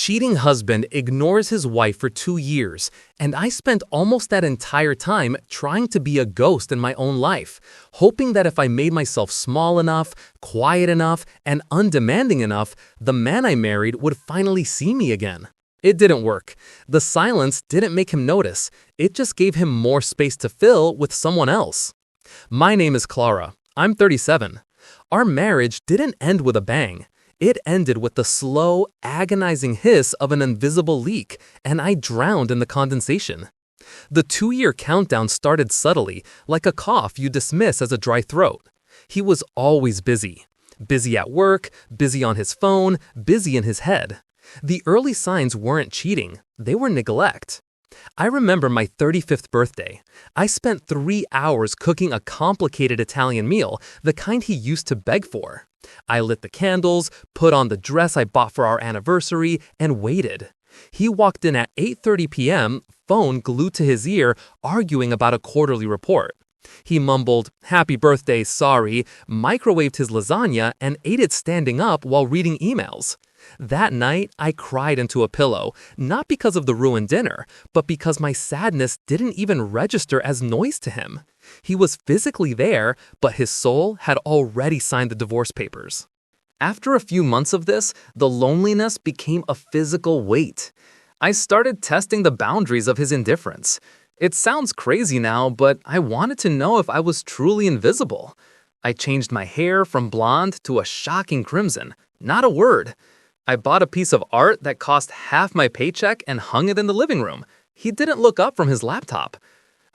cheating husband ignores his wife for 2 years, and I spent almost that entire time trying to be a ghost in my own life, hoping that if I made myself small enough, quiet enough, and undemanding enough, the man I married would finally see me again. It didn't work. The silence didn't make him notice. It just gave him more space to fill with someone else. My name is Clara. I'm 37. Our marriage didn't end with a bang. It ended with the slow, agonizing hiss of an invisible leak, and I drowned in the condensation. The 2-year countdown started subtly, like a cough you dismiss as a dry throat. He was always busy. Busy at work, busy on his phone, busy in his head. The early signs weren't cheating, they were neglect. I remember my 35th birthday. I spent 3 hours cooking a complicated Italian meal, the kind he used to beg for. I lit the candles, put on the dress I bought for our anniversary, and waited. He walked in at 8:30 p.m., phone glued to his ear, arguing about a quarterly report. He mumbled, "Happy birthday, sorry," microwaved his lasagna, and ate it standing up while reading emails. That night, I cried into a pillow, not because of the ruined dinner, but because my sadness didn't even register as noise to him. He was physically there, but his soul had already signed the divorce papers. After a few months of this, the loneliness became a physical weight. I started testing the boundaries of his indifference. It sounds crazy now, but I wanted to know if I was truly invisible. I changed my hair from blonde to a shocking crimson. Not a word. I bought a piece of art that cost half my paycheck and hung it in the living room. He didn't look up from his laptop.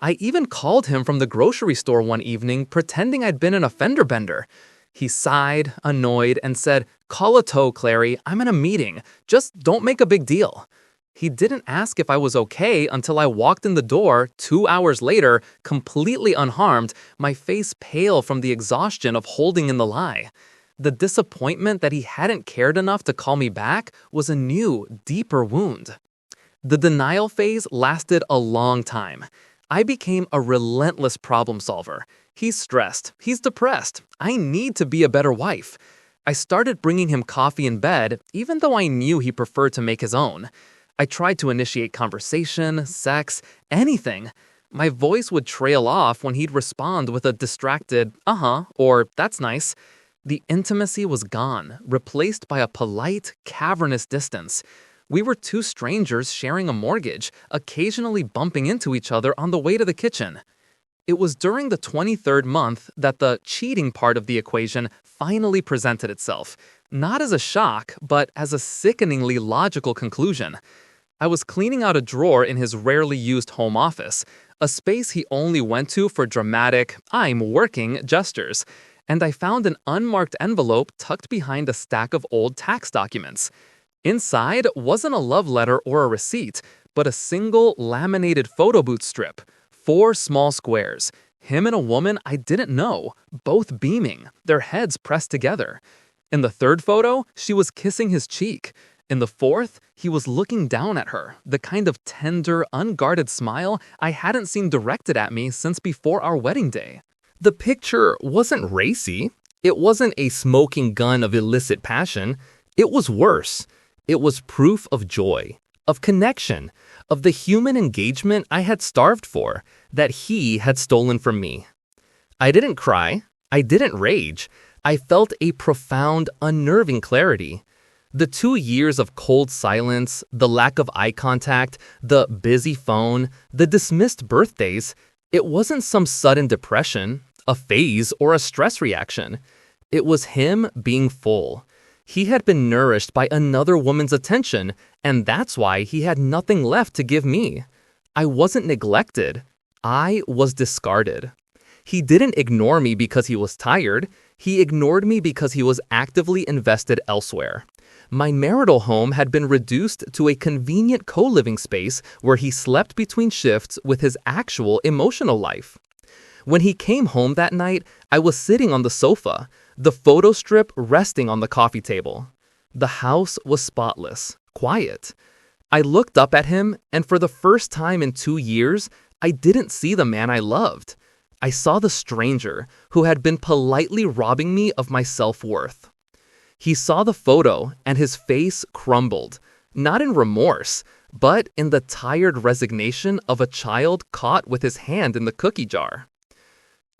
I even called him from the grocery store one evening, pretending I'd been in a fender bender. He sighed, annoyed, and said, "Call a tow, Clary. I'm in a meeting. Just don't make a big deal." He didn't ask if I was okay until I walked in the door 2 hours later, completely unharmed, my face pale from the exhaustion of holding in the lie. The disappointment that he hadn't cared enough to call me back was a new, deeper wound. The denial phase lasted a long time. I became a relentless problem solver. He's stressed. He's depressed. I need to be a better wife. I started bringing him coffee in bed, even though I knew he preferred to make his own. I tried to initiate conversation, sex, anything. My voice would trail off when he'd respond with a distracted, "uh-huh," or "that's nice." The intimacy was gone, replaced by a polite, cavernous distance. We were two strangers sharing a mortgage, occasionally bumping into each other on the way to the kitchen. It was during the 23rd month that the cheating part of the equation finally presented itself, not as a shock, but as a sickeningly logical conclusion. I was cleaning out a drawer in his rarely used home office, a space he only went to for dramatic, "I'm working" gestures, and I found an unmarked envelope tucked behind a stack of old tax documents. Inside wasn't a love letter or a receipt, but a single laminated photo booth strip, 4 small squares, him and a woman I didn't know, both beaming, their heads pressed together. In the 3rd photo, she was kissing his cheek. In the 4th, he was looking down at her, the kind of tender, unguarded smile I hadn't seen directed at me since before our wedding day. The picture wasn't racy. It wasn't a smoking gun of illicit passion. It was worse. It was proof of joy, of connection, of the human engagement I had starved for, that he had stolen from me. I didn't cry. I didn't rage. I felt a profound, unnerving clarity. The 2 years of cold silence, the lack of eye contact, the busy phone, the dismissed birthdays, it wasn't some sudden depression, a phase, or a stress reaction. It was him being full. He had been nourished by another woman's attention, and that's why he had nothing left to give me. I wasn't neglected. I was discarded. He didn't ignore me because he was tired. He ignored me because he was actively invested elsewhere. My marital home had been reduced to a convenient co-living space where he slept between shifts with his actual emotional life. When he came home that night, I was sitting on the sofa, the photo strip resting on the coffee table. The house was spotless, quiet. I looked up at him, and for the first time in 2 years, I didn't see the man I loved. I saw the stranger who had been politely robbing me of my self-worth. He saw the photo, and his face crumbled. not in remorse, but in the tired resignation of a child caught with his hand in the cookie jar.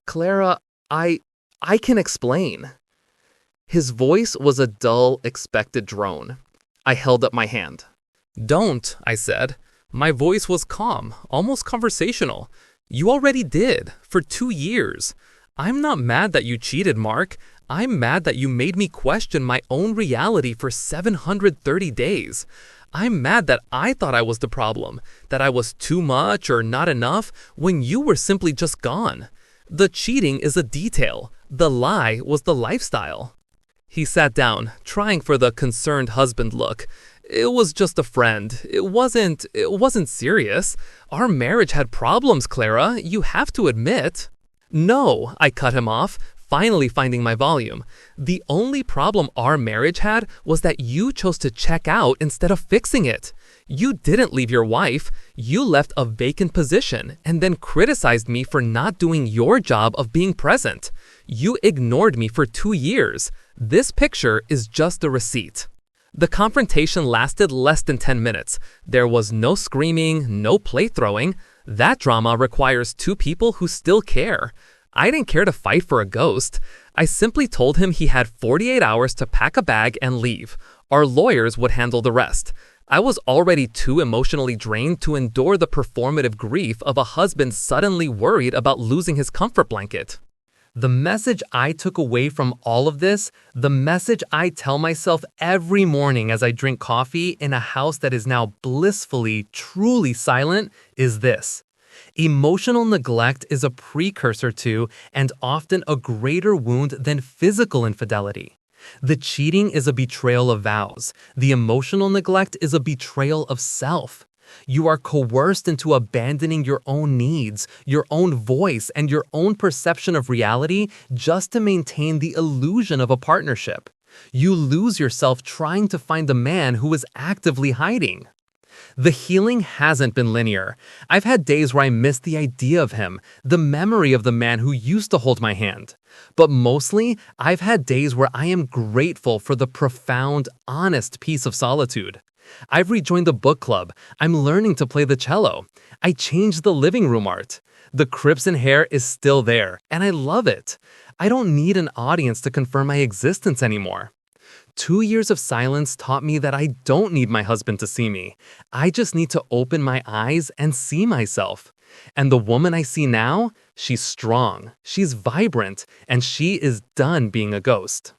Clara, I can explain. His voice was a dull, expected drone. I held up my hand. Don't, I said. My voice was calm, almost conversational. You already did, for 2 years. I'm not mad that you cheated, Mark. I'm mad that you made me question my own reality for 730 days. I'm mad that I thought I was the problem, that I was too much or not enough when you were simply just gone. The cheating is a detail. The lie was the lifestyle. He sat down, trying for the concerned husband look. It was just a friend. It wasn't serious. Our marriage had problems, Clara. You have to admit. No, I cut him off, finally finding my volume. The only problem our marriage had was that you chose to check out instead of fixing it. You didn't leave your wife. You left a vacant position and then criticized me for not doing your job of being present. You ignored me for 2 years. This picture is just a receipt. The confrontation lasted less than 10 minutes. There was no screaming, no plate throwing. That drama requires 2 people who still care. I didn't care to fight for a ghost. I simply told him he had 48 hours to pack a bag and leave. Our lawyers would handle the rest. I was already too emotionally drained to endure the performative grief of a husband suddenly worried about losing his comfort blanket. The message I took away from all of this, the message I tell myself every morning as I drink coffee in a house that is now blissfully, truly silent, is this. Emotional neglect is a precursor to and often a greater wound than physical infidelity. The cheating is a betrayal of vows. The emotional neglect is a betrayal of self. You are coerced into abandoning your own needs, your own voice, and your own perception of reality just to maintain the illusion of a partnership. You lose yourself trying to find a man who is actively hiding. The healing hasn't been linear. I've had days where I miss the idea of him, the memory of the man who used to hold my hand. But mostly, I've had days where I am grateful for the profound, honest peace of solitude. I've rejoined the book club. I'm learning to play the cello. I changed the living room art. The crimson hair is still there, and I love it. I don't need an audience to confirm my existence anymore. 2 years of silence taught me that I don't need my husband to see me. I just need to open my eyes and see myself. And the woman I see now, she's strong, she's vibrant, and she is done being a ghost.